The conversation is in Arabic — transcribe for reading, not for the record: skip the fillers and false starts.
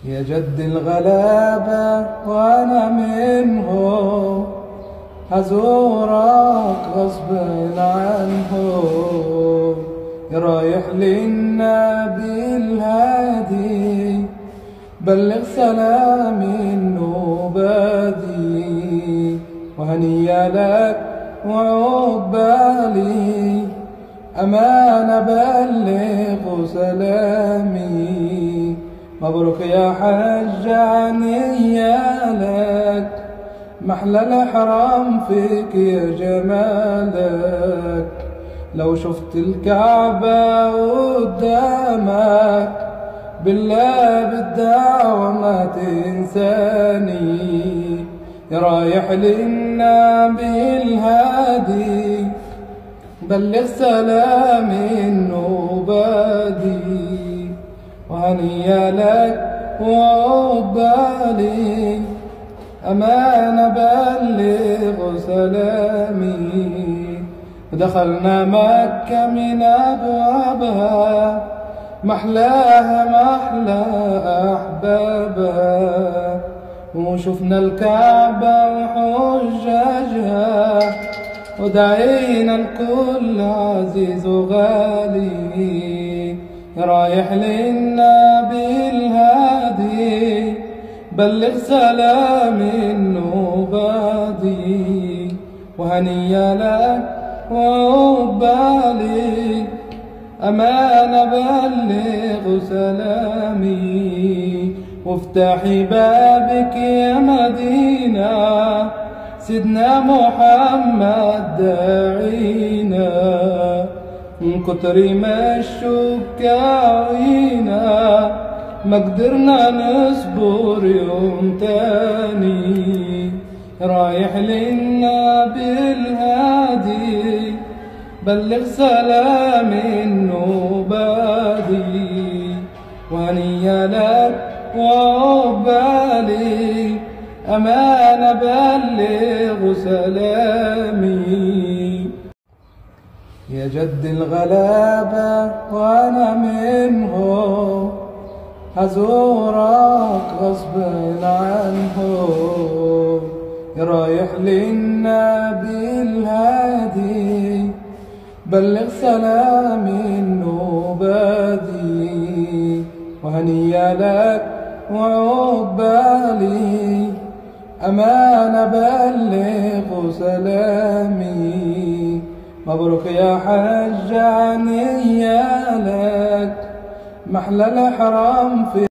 يا جد الغلابة وأنا منهم، هزورك غصب عنهم. رايح للنبي الهادي، بلغ سلامي النوبادي. وهنيا لك وعقبالي، أمانة بلغ سلامي. مبروك يا حج عنيا لك، محلى الإحرام فيك يا جمالك. لو شفت الكعبة قدامك، بالله بالدعوة ما تنساني. رايح للنبي الهادي، بلغ سلامي النوبادي. وهنيا لك وعقبالي، أمانة بلغ سلامي. دخلنا مكة من أبوابها، محلاها محلى أحبابها. وشفنا الكعبة وحجاجها، ودعينا الكل عزيز وغالي. رايح للنبي الهادي، بلغ سلامي النوبادي. وهنيا لك وعقبالي، أمانة بلغ سلامي. وافتحي بابك يا مدينة، سيدنا محمد داعينا. من كتر ما الشوك عينا، ما قدرنا نصبر يوم تاني. رايح للنبي الهادي، بلغ سلامي النوبادي. وهنيا لك وعقبالي، أمانة بلغ سلامي. يا جد الغلابة وأنا منهم، هزورك غصب عنهم. رايح للنبي الهادي، بلغ سلامي النوبادي. وهنيا لك وعقبالي، أمانة بلغ سلامي. مبروك يا حج عنيا لك، محلى الإحرام في